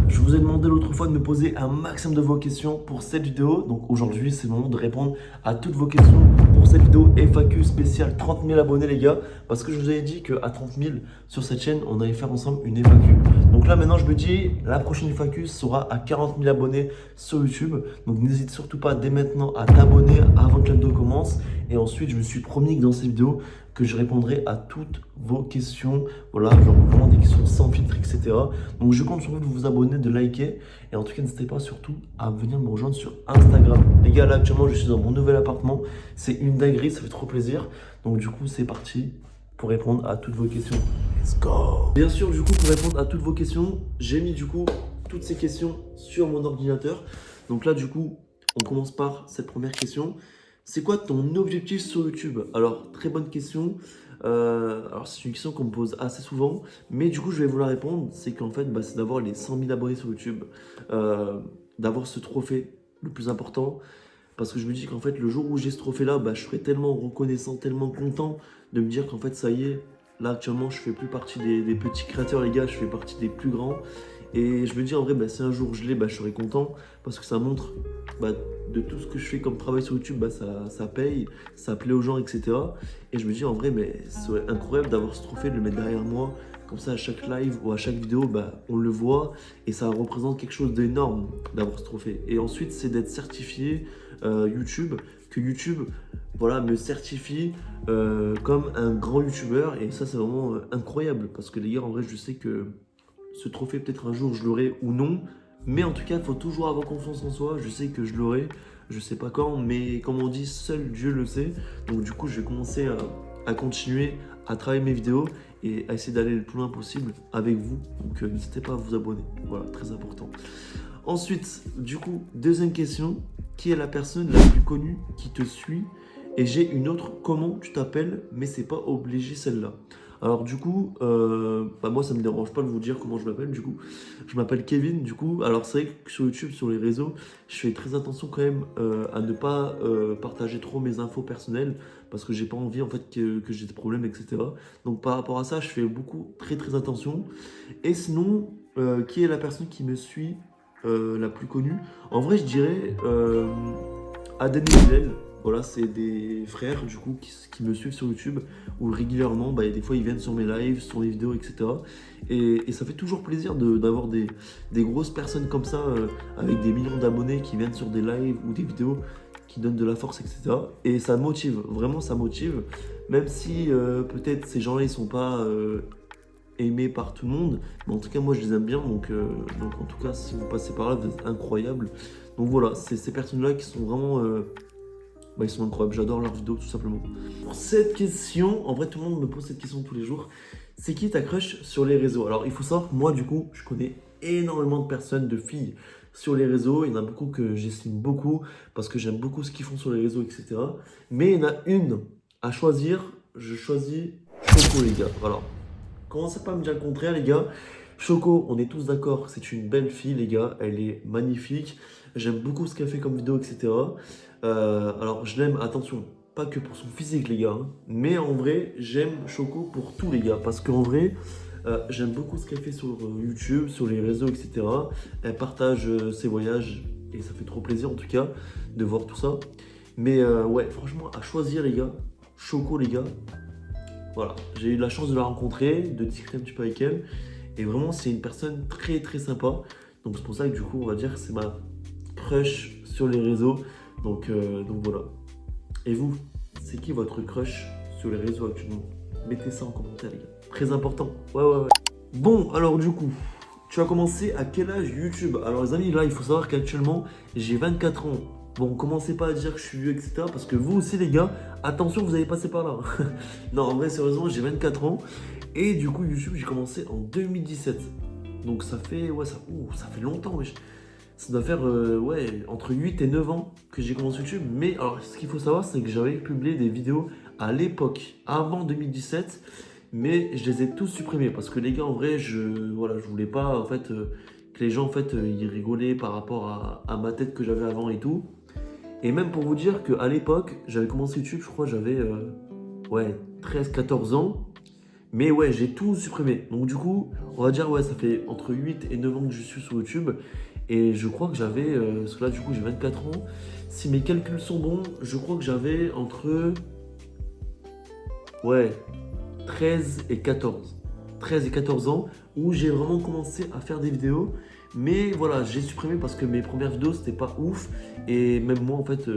Je vous ai demandé l'autre fois de me poser un maximum de vos questions pour cette vidéo. Donc aujourd'hui, c'est le moment de répondre à toutes vos questions pour cette vidéo FAQ spéciale 30 000 abonnés, les gars. Parce que je vous avais dit qu'à 30 000 sur cette chaîne, on allait faire ensemble une FAQ. Donc là, maintenant, je me dis, la prochaine FAQ sera à 40 000 abonnés sur YouTube. Donc n'hésite surtout pas dès maintenant à t'abonner avant que la vidéo commence. Et ensuite, je me suis promis que dans cette vidéo, que je répondrai à toutes vos questions. Voilà, genre vraiment des questions sans filtre, etc. Donc je compte sur vous de vous abonner, de liker. Et en tout cas, n'hésitez pas surtout à venir me rejoindre sur Instagram. Les gars, là actuellement, je suis dans mon nouvel appartement. C'est une dinguerie, ça fait trop plaisir. Donc du coup, c'est parti pour répondre à toutes vos questions. Let's go! Bien sûr, du coup, pour répondre à toutes vos questions, j'ai mis du coup toutes ces questions sur mon ordinateur. Donc là, du coup, on commence par cette première question. C'est quoi ton objectif sur YouTube? Alors, très bonne question. Alors, c'est une question qu'on me pose assez souvent, mais du coup, je vais vous la répondre. C'est qu'en fait, c'est d'avoir les 100 000 abonnés sur YouTube, d'avoir ce trophée le plus important. Parce que je me dis qu'en fait, le jour où j'ai ce trophée-là, je serai tellement reconnaissant, tellement content de me dire qu'en fait, ça y est, là actuellement, je fais plus partie des petits créateurs, les gars, je fais partie des plus grands. Et je me dis en vrai, si un jour je l'ai, je serai content parce que ça montre de tout ce que je fais comme travail sur YouTube, ça paye, ça plaît aux gens, etc. Et je me dis en vrai, mais c'est incroyable d'avoir ce trophée, de le mettre derrière moi. Comme ça, à chaque live ou à chaque vidéo, on le voit et ça représente quelque chose d'énorme d'avoir ce trophée. Et ensuite, c'est d'être certifié YouTube, que YouTube voilà, me certifie comme un grand YouTuber. Et ça, c'est vraiment incroyable parce que les gars, en vrai, je sais que ce trophée, peut-être un jour, je l'aurai ou non. Mais en tout cas, il faut toujours avoir confiance en soi. Je sais que je l'aurai, je sais pas quand, mais comme on dit, seul Dieu le sait. Donc du coup, je vais commencer à continuer à travailler mes vidéos et à essayer d'aller le plus loin possible avec vous. Donc n'hésitez pas à vous abonner. Voilà, très important. Ensuite, du coup, deuxième question. Qui est la personne la plus connue qui te suit? Et j'ai une autre, comment tu t'appelles? Mais c'est pas obligé celle-là. Alors du coup, moi ça me dérange pas de vous dire comment je m'appelle du coup. Je m'appelle Kevin du coup. Alors c'est vrai que sur YouTube, sur les réseaux, je fais très attention quand même à ne pas partager trop mes infos personnelles parce que j'ai pas envie en fait que j'ai des problèmes, etc. Donc par rapport à ça, je fais beaucoup très attention. Et sinon, qui est la personne qui me suit la plus connue? En vrai, je dirais Aden et Bilal. Voilà, c'est des frères du coup qui me suivent sur YouTube où régulièrement, des fois ils viennent sur mes lives, sur les vidéos, etc. Et ça fait toujours plaisir d'avoir des grosses personnes comme ça avec des millions d'abonnés qui viennent sur des lives ou des vidéos qui donnent de la force, etc. Et ça motive, vraiment ça motive, même si peut-être ces gens-là ils sont pas aimés par tout le monde, mais en tout cas moi je les aime bien, donc en tout cas si vous passez par là, vous êtes incroyables. Donc voilà, c'est ces personnes-là qui sont vraiment ils sont incroyables, j'adore leurs vidéos tout simplement. Pour cette question, en vrai tout le monde me pose cette question tous les jours. C'est qui ta crush sur les réseaux? Alors il faut savoir que moi du coup, je connais énormément de personnes, de filles sur les réseaux. Il y en a beaucoup que j'estime beaucoup parce que j'aime beaucoup ce qu'ils font sur les réseaux, etc. Mais il y en a une à choisir, je choisis Choco les gars. Voilà. Commencez pas à me dire le contraire les gars. Choco, on est tous d'accord, c'est une belle fille les gars, elle est magnifique. J'aime beaucoup ce qu'elle fait comme vidéo, etc. Alors je l'aime, attention, pas que pour son physique les gars, mais en vrai j'aime Choco pour tout les gars, parce qu'en vrai j'aime beaucoup ce qu'elle fait sur YouTube, sur les réseaux, etc. Elle partage ses voyages et ça fait trop plaisir en tout cas de voir tout ça. Mais ouais, franchement à choisir les gars, Choco les gars, voilà, j'ai eu la chance de la rencontrer, de discuter un petit peu avec elle, et vraiment c'est une personne très sympa. Donc c'est pour ça que du coup on va dire que c'est ma crush sur les réseaux. Donc voilà. Et vous, c'est qui votre crush sur les réseaux actuellement? Mettez ça en commentaire les gars. Très important. Ouais. Bon, alors du coup, tu as commencé à quel âge YouTube? Alors les amis, là il faut savoir qu'actuellement j'ai 24 ans. Bon, commencez pas à dire que je suis vieux, etc. Parce que vous aussi les gars, attention, vous allez passer par là. Non, en vrai, sérieusement, j'ai 24 ans. Et du coup, YouTube, j'ai commencé en 2017. Donc ça fait, ça fait longtemps, wesh. Ça doit faire entre 8 et 9 ans que j'ai commencé YouTube. Mais alors, ce qu'il faut savoir, c'est que j'avais publié des vidéos à l'époque, avant 2017. Mais je les ai tous supprimés parce que les gars, en vrai, je voulais pas en fait que les gens en fait ils rigolaient par rapport à ma tête que j'avais avant et tout. Et même pour vous dire qu'à l'époque, j'avais commencé YouTube, je crois, j'avais 13-14 ans. Mais ouais, j'ai tout supprimé. Donc du coup, on va dire, ouais, ça fait entre 8 et 9 ans que je suis sur YouTube. Et je crois que j'avais, parce que là, du coup, j'ai 24 ans. Si mes calculs sont bons, je crois que j'avais entre, ouais, 13 et 14. 13 et 14 ans, où j'ai vraiment commencé à faire des vidéos. Mais voilà, j'ai supprimé parce que mes premières vidéos, c'était pas ouf. Et même moi, en fait,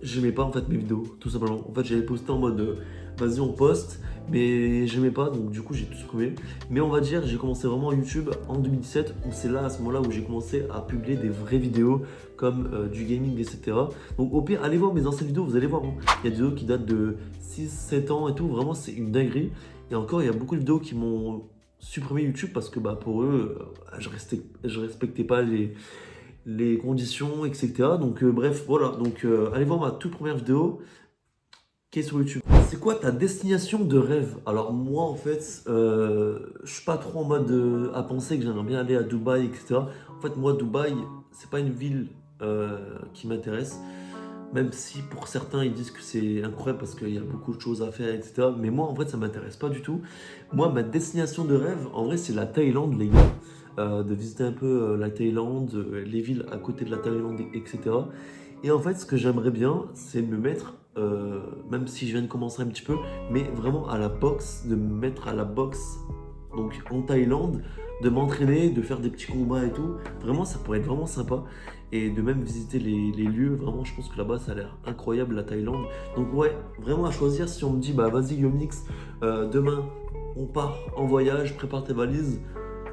j'aimais pas en fait mes vidéos, tout simplement. En fait, j'avais posté en mode vas-y, on poste, mais j'aimais pas, donc du coup, j'ai tout supprimé. Mais on va dire, j'ai commencé vraiment YouTube en 2017, où c'est là, à ce moment-là, où j'ai commencé à publier des vraies vidéos comme du gaming, etc. Donc, au pire, allez voir mes anciennes vidéos, vous allez voir. Hein. Il y a des vidéos qui datent de 6, 7 ans et tout, vraiment, c'est une dinguerie. Et encore, il y a beaucoup de vidéos qui m'ont supprimé YouTube parce que bah, pour eux, je respectais pas les conditions, etc. Donc bref, voilà. Donc allez voir ma toute première vidéo qui est sur YouTube. C'est quoi ta destination de rêve? Alors moi en fait, je suis pas trop en mode à penser que j'aimerais bien aller à Dubaï, etc. En fait moi Dubaï, c'est pas une ville qui m'intéresse. Même si pour certains ils disent que c'est incroyable parce qu'il y a beaucoup de choses à faire, etc. Mais moi en vrai ça m'intéresse pas du tout. Moi ma destination de rêve, en vrai c'est la Thaïlande les gars. De visiter un peu la Thaïlande, les villes à côté de la Thaïlande, etc. Et en fait ce que j'aimerais bien c'est me mettre, même si je viens de commencer un petit peu, mais vraiment à la boxe, de me mettre à la boxe donc en Thaïlande, de m'entraîner, de faire des petits combats et tout. Vraiment ça pourrait être vraiment sympa et de même visiter les lieux. Vraiment, je pense que là-bas, ça a l'air incroyable, la Thaïlande. Donc ouais, vraiment à choisir, si on me dit, bah vas-y Yomnix, demain, on part en voyage, prépare tes valises,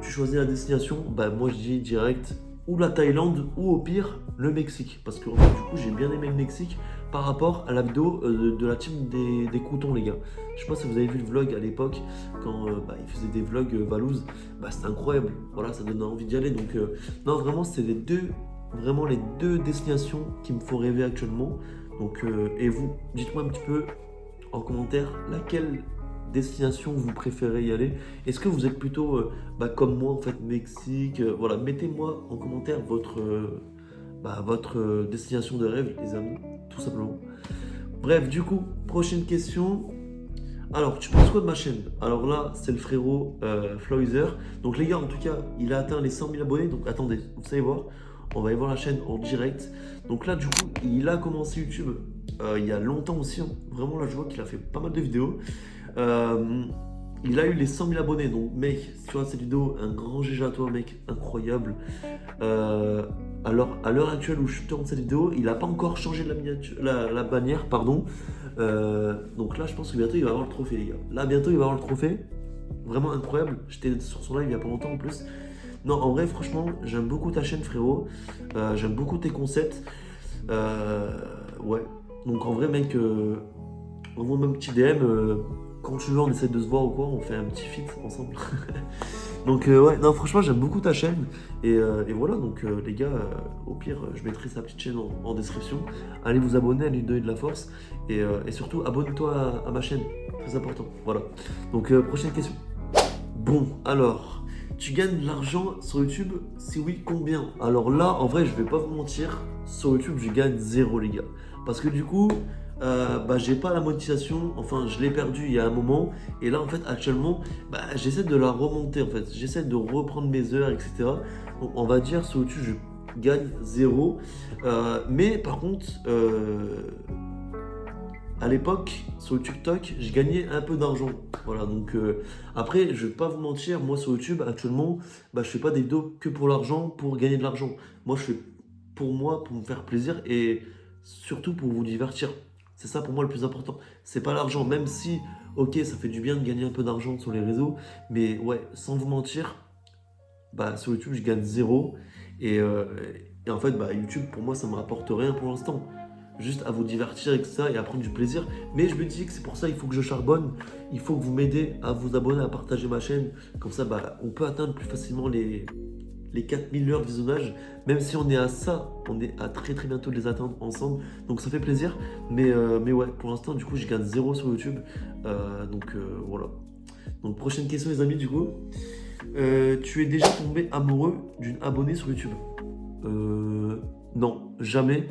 tu choisis la destination, bah moi je dis direct, ou la Thaïlande, ou au pire, le Mexique. Parce que en fait, du coup, j'ai bien aimé le Mexique par rapport à la vidéo de la team des croutons, les gars. Je sais pas si vous avez vu le vlog à l'époque, quand bah, ils faisaient des vlogs Valouz, bah c'était incroyable. Voilà, ça donne envie d'y aller. Donc non, vraiment, c'est vraiment les deux destinations qui me font rêver actuellement. Donc, et vous, dites-moi un petit peu en commentaire laquelle destination vous préférez y aller. Est-ce que vous êtes plutôt bah, comme moi en fait, Mexique, voilà, mettez-moi en commentaire votre destination de rêve, les amis, tout simplement. Bref, du coup, prochaine question. Alors, tu penses quoi de ma chaîne? Alors là, c'est le frérot Floyzer. Donc les gars, en tout cas, il a atteint les 100 000 abonnés. Donc attendez, vous savez voir, on va aller voir la chaîne en direct. Donc là, du coup, il a commencé YouTube il y a longtemps aussi. Hein. Vraiment, là, je vois qu'il a fait pas mal de vidéos. Euh, il a eu les 100 000 abonnés. Donc mec, si tu vois cette vidéo, un grand GG à toi, mec, incroyable. Alors, à l'heure actuelle où je tourne cette vidéo, il n'a pas encore changé la bannière, pardon. Donc là, je pense que bientôt, il va avoir le trophée, les gars. Là, bientôt, il va avoir le trophée. Vraiment incroyable. J'étais sur son live il n'y a pas longtemps en plus. Non, en vrai, franchement, j'aime beaucoup ta chaîne, frérot. J'aime beaucoup tes concepts. Ouais. Donc en vrai, mec, envoie-moi un petit DM. Quand tu veux, on essaie de se voir ou quoi, on fait un petit feat ensemble. Donc ouais, non franchement j'aime beaucoup ta chaîne et voilà donc les gars, au pire je mettrai sa petite chaîne en description. Allez vous abonner, allez lui donner de la force et surtout abonne-toi à ma chaîne, très important. Voilà. Donc prochaine question. Bon alors, tu gagnes de l'argent sur YouTube? Si oui, combien? Alors là en vrai je vais pas vous mentir, sur YouTube je gagne zéro les gars. Parce que du coup bah, j'ai pas la monétisation, enfin je l'ai perdu il y a un moment et là en fait actuellement bah, j'essaie de la remonter en fait, j'essaie de reprendre mes heures etc. Donc on va dire sur YouTube je gagne zéro. Mais par contre à l'époque sur TikTok je gagnais un peu d'argent. Voilà donc après je vais pas vous mentir, moi sur YouTube actuellement bah, je fais pas des vidéos que pour l'argent, pour gagner de l'argent. Moi je fais pour moi, pour me faire plaisir et surtout pour vous divertir. C'est ça pour moi le plus important. C'est pas l'argent, même si, ok, ça fait du bien de gagner un peu d'argent sur les réseaux, mais ouais, sans vous mentir, bah sur YouTube je gagne zéro et en fait bah YouTube pour moi ça me rapporte rien pour l'instant. Juste à vous divertir avec ça et à prendre du plaisir. Mais je me dis que c'est pour ça il faut que je charbonne. Il faut que vous m'aidez à vous abonner, à partager ma chaîne. Comme ça bah on peut atteindre plus facilement les 4000 heures de visionnage, même si on est à ça, on est à très très bientôt de les atteindre ensemble, donc ça fait plaisir, mais ouais, pour l'instant du coup je gagne zéro sur YouTube, voilà. Donc prochaine question les amis du coup, tu es déjà tombé amoureux d'une abonnée sur YouTube? Non, jamais,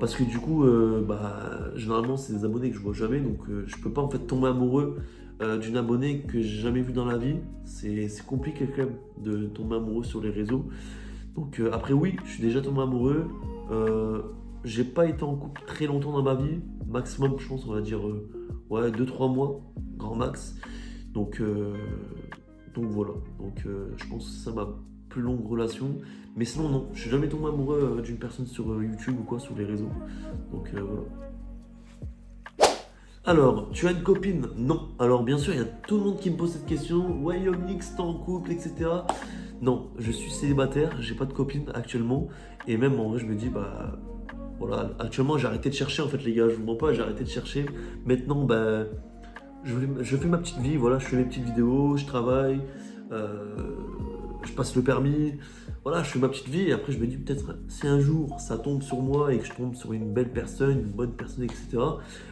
parce que du coup, bah, généralement c'est des abonnés que je vois jamais, donc je peux pas en fait tomber amoureux d'une abonnée que j'ai jamais vue dans la vie. C'est compliqué quand même de tomber amoureux sur les réseaux. Donc après oui, je suis déjà tombé amoureux. J'ai pas été en couple très longtemps dans ma vie. Maximum, je pense, on va dire ouais, 2-3 mois, grand max. Donc, euh, donc voilà. Je pense que c'est ça ma plus longue relation. Mais sinon non, je suis jamais tombé amoureux d'une personne sur YouTube ou quoi, sur les réseaux. Voilà. Alors, tu as une copine? Non. Alors, bien sûr, il y a tout le monde qui me pose cette question. Ouais, Yomnix, t'es en couple, etc. Non, je suis célibataire, j'ai pas de copine actuellement. Et même en vrai, je me dis, bah voilà, actuellement, j'ai arrêté de chercher en fait, les gars. Je vous mens pas, j'ai arrêté de chercher. Maintenant, bah, je fais ma petite vie, voilà, je fais mes petites vidéos, je travaille, euh, je passe le permis, voilà, je fais ma petite vie et après je me dis peut-être si un jour ça tombe sur moi et que je tombe sur une belle personne, une bonne personne, etc.,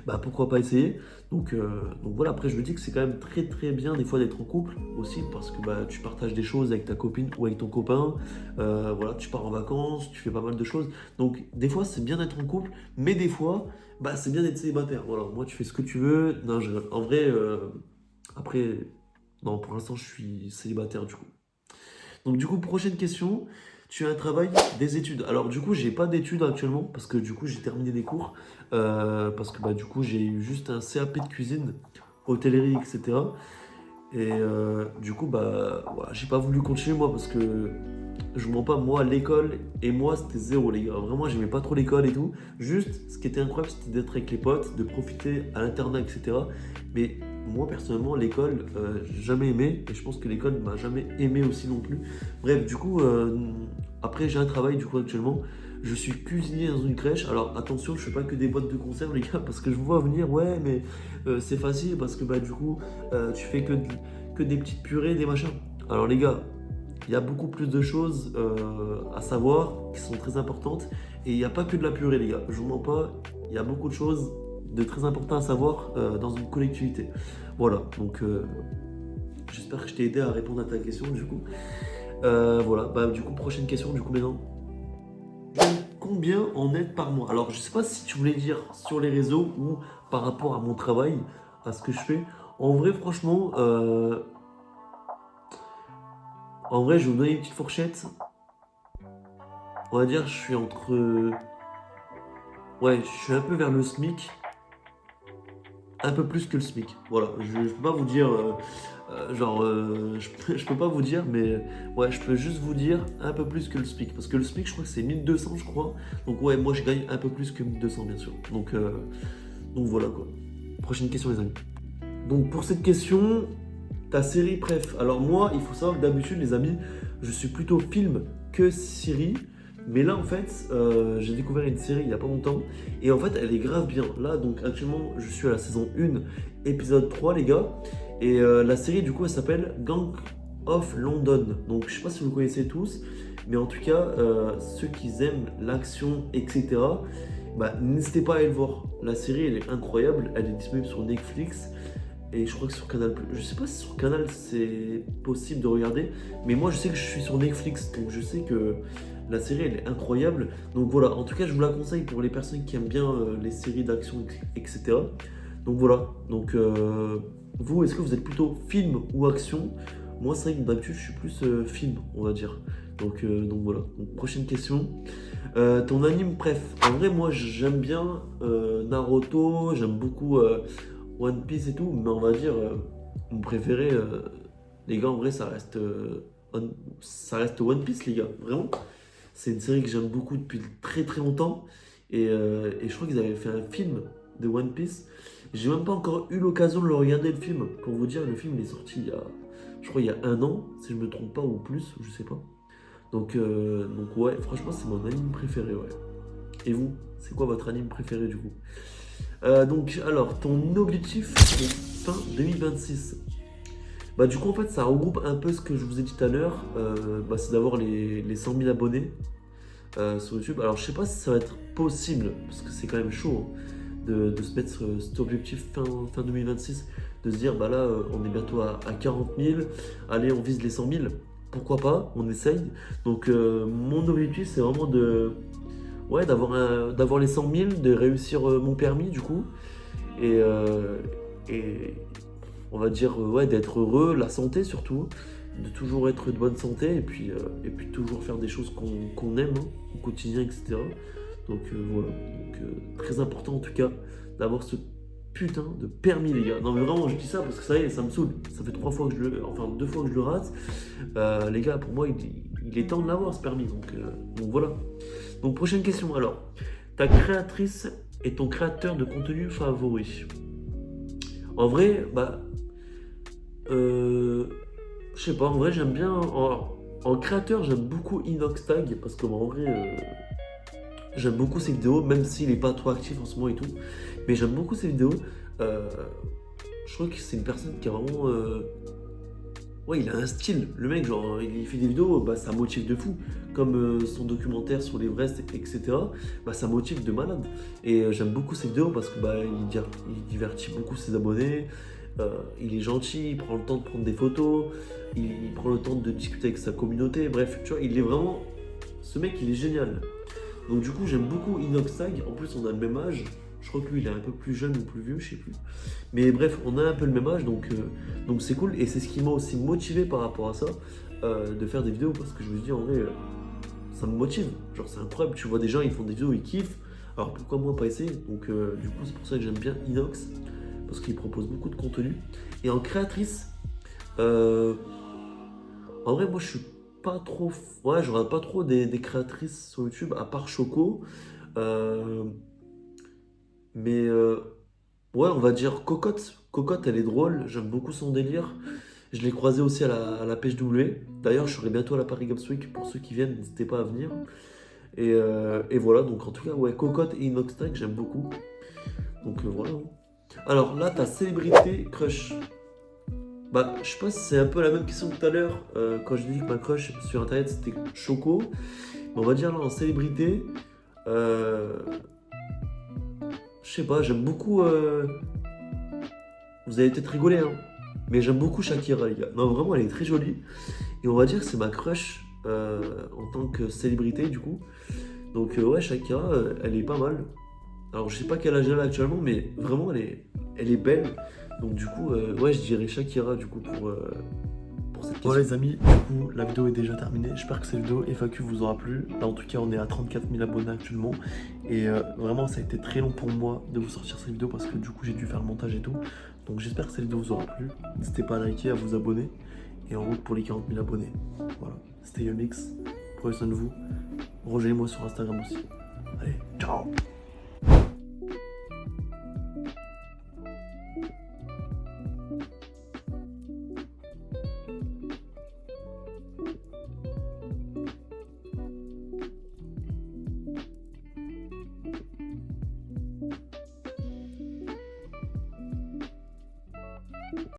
bah pourquoi pas essayer. Donc voilà, après je me dis que c'est quand même très très bien des fois d'être en couple aussi parce que bah, tu partages des choses avec ta copine ou avec ton copain, voilà, tu pars en vacances, tu fais pas mal de choses. Donc des fois c'est bien d'être en couple, mais des fois bah, c'est bien d'être célibataire. Voilà, moi tu fais ce que tu veux. Non, en vrai, après, non, pour l'instant je suis célibataire du coup. Donc du coup, prochaine question. Tu as un travail, des études. Alors du coup, j'ai pas d'études actuellement parce que du coup, j'ai terminé des cours. Parce que bah, du coup, j'ai eu juste un CAP de cuisine, hôtellerie, etc. Et du coup, bah, voilà, j'ai pas voulu continuer moi parce que je vous mens pas, moi, l'école et moi, c'était zéro, les gars. Vraiment, j'aimais pas trop l'école et tout. Juste, ce qui était incroyable, c'était d'être avec les potes, de profiter à l'internat, etc. Mais moi, personnellement, l'école, j'ai jamais aimé. Et je pense que l'école m'a jamais aimé aussi non plus. Bref, du coup, après, j'ai un travail, du coup, actuellement. Je suis cuisinier dans une crèche. Alors, attention, je fais pas que des boîtes de conserve, les gars, parce que je vous vois venir, ouais, mais c'est facile parce que, bah, du coup, tu fais que des petites purées, des machins. Alors, les gars, il y a beaucoup plus de choses à savoir qui sont très importantes. Et il n'y a pas que de la purée, les gars. Je vous mens pas, il y a beaucoup de choses de très importantes à savoir dans une collectivité. Voilà, j'espère que je t'ai aidé à répondre à ta question du coup. Voilà, bah du coup, prochaine question du coup maintenant. Combien en aide par mois? Alors, je sais pas si tu voulais dire sur les réseaux ou par rapport à mon travail, à ce que je fais. En vrai, franchement, je vais vous donner une petite fourchette. On va dire, je suis entre. Ouais, je suis un peu vers le SMIC, un peu plus que le SMIC. Voilà, je peux pas vous dire. Je peux pas vous dire, mais ouais, je peux juste vous dire un peu plus que le SMIC. Parce que le SMIC, je crois que c'est 1200, je crois. Donc, ouais, moi, je gagne un peu plus que 1200, bien sûr. Donc voilà quoi. Prochaine question, les amis. Donc, pour cette question, ta série préf. Alors, moi, il faut savoir que d'habitude, les amis, je suis plutôt film que série. Mais là, en fait, j'ai découvert une série il n'y a pas longtemps. Et en fait, elle est grave bien. Là, donc, actuellement, je suis à la saison 1, épisode 3, les gars. Et la série, du coup, elle s'appelle Gang of London. Donc, je sais pas si vous connaissez tous. Mais en tout cas, ceux qui aiment l'action, etc., bah, n'hésitez pas à aller le voir. La série, elle est incroyable. Elle est disponible sur Netflix. Et je crois que sur Canal+. Je sais pas si sur Canal c'est possible de regarder, mais moi je sais que je suis sur Netflix, donc je sais que la série elle est incroyable. Donc voilà, en tout cas je vous la conseille pour les personnes qui aiment bien les séries d'action, etc. Donc voilà, vous, est-ce que vous êtes plutôt film ou action? Moi c'est vrai que d'habitude je suis plus film, on va dire. Donc voilà, donc, prochaine question. Ton anime préf? En vrai moi j'aime bien Naruto, j'aime beaucoup One Piece et tout, mais on va dire, mon préféré, les gars, en vrai, ça reste One Piece, les gars, vraiment. C'est une série que j'aime beaucoup depuis très très longtemps, et je crois qu'ils avaient fait un film de One Piece. J'ai même pas encore eu l'occasion de le regarder, le film. Pour vous dire, le film il est sorti je crois, il y a un an, si je me trompe pas, ou plus, je sais pas. Donc ouais, franchement, c'est mon anime préféré, ouais. Et vous, c'est quoi votre anime préféré du coup? Alors, ton objectif pour fin 2026. Bah, du coup, en fait, ça regroupe un peu ce que je vous ai dit tout à l'heure. Bah, c'est d'avoir les 100 000 abonnés sur YouTube. Alors, je sais pas si ça va être possible, parce que c'est quand même chaud hein, de se mettre cet objectif fin 2026, de se dire, bah là, on est bientôt à 40 000. Allez, on vise les 100 000. Pourquoi pas? On essaye. Mon objectif, c'est vraiment ouais, d'avoir les 100 000, de réussir mon permis du coup. Et, euh, et on va dire, ouais, d'être heureux, la santé surtout, de toujours être de bonne santé et puis toujours faire des choses qu'on aime hein, au quotidien, etc. Donc voilà, donc, très important en tout cas d'avoir ce putain de permis les gars. Non mais vraiment je dis ça parce que ça y est, ça me saoule. Ça fait 2 fois que je le rate. Les gars, pour moi il est temps de l'avoir ce permis. Donc voilà. Donc prochaine question alors. Ta créatrice et ton créateur de contenu favori. En vrai, bah je sais pas, en vrai j'aime bien. En créateur, j'aime beaucoup Inoxtag parce qu'en vrai, j'aime beaucoup ses vidéos, même s'il est pas trop actif en ce moment et tout. Mais j'aime beaucoup ses vidéos. Euh, je trouve que c'est une personne qui a vraiment. Ouais, il a un style. Le mec, genre, il fait des vidéos, bah, ça motive de fou. Comme son documentaire sur l'Everest, etc. Bah, ça motive de malade. Et j'aime beaucoup ses vidéos parce que bah, il divertit beaucoup ses abonnés. Il est gentil, il prend le temps de prendre des photos, il prend le temps de discuter avec sa communauté. Bref, tu vois, il est vraiment. Ce mec, il est génial. Donc, du coup, j'aime beaucoup Inoxtag. En plus, on a le même âge. Je crois que lui, il est un peu plus jeune ou plus vieux, je sais plus. Mais bref, on a un peu le même âge, donc c'est cool. Et c'est ce qui m'a aussi motivé par rapport à ça, de faire des vidéos. Parce que je me dis, en vrai, ça me motive. Genre, c'est incroyable. Tu vois des gens, ils font des vidéos, ils kiffent. Alors, pourquoi moi pas essayer? Donc, du coup, c'est pour ça que j'aime bien Inox. Parce qu'il propose beaucoup de contenu. Et en créatrice, en vrai, moi, je suis pas trop. Ouais, je regarde pas trop des créatrices sur YouTube, à part Choco. Euh, mais ouais, on va dire Cocotte. Cocotte, elle est drôle, j'aime beaucoup son délire. Je l'ai croisée aussi à la pêche W. D'ailleurs, je serai bientôt à la Paris Games Week. Pour ceux qui viennent, n'hésitez pas à venir. Et voilà, donc en tout cas, ouais, Cocotte et Inoxtag, j'aime beaucoup. Donc voilà. Alors là, ta célébrité crush. Bah, je sais pas si c'est un peu la même question que tout à l'heure, quand je dis que ma crush sur internet c'était Choco. Mais on va dire là en célébrité, euh, je sais pas, j'aime beaucoup. Vous allez peut-être rigoler, hein. Mais j'aime beaucoup Shakira, les gars. Non, vraiment, elle est très jolie. Et on va dire que c'est ma crush en tant que célébrité, du coup. Donc, ouais, Shakira, elle est pas mal. Alors, je sais pas quel âge elle a actuellement, mais vraiment, elle est belle. Donc, du coup, ouais, je dirais Shakira, du coup, pour cette question. Voilà, les amis, du coup, la vidéo est déjà terminée. J'espère que cette vidéo FAQ vous aura plu. Là, en tout cas, on est à 34 000 abonnés actuellement. Et vraiment, ça a été très long pour moi de vous sortir cette vidéo parce que, du coup, j'ai dû faire le montage et tout. Donc j'espère que cette vidéo vous aura plu. N'hésitez pas à liker, à vous abonner. Et en route pour les 40 000 abonnés. Voilà, c'était Yomix. Prenez soin de vous. Rejoignez-moi sur Instagram aussi. Allez, ciao!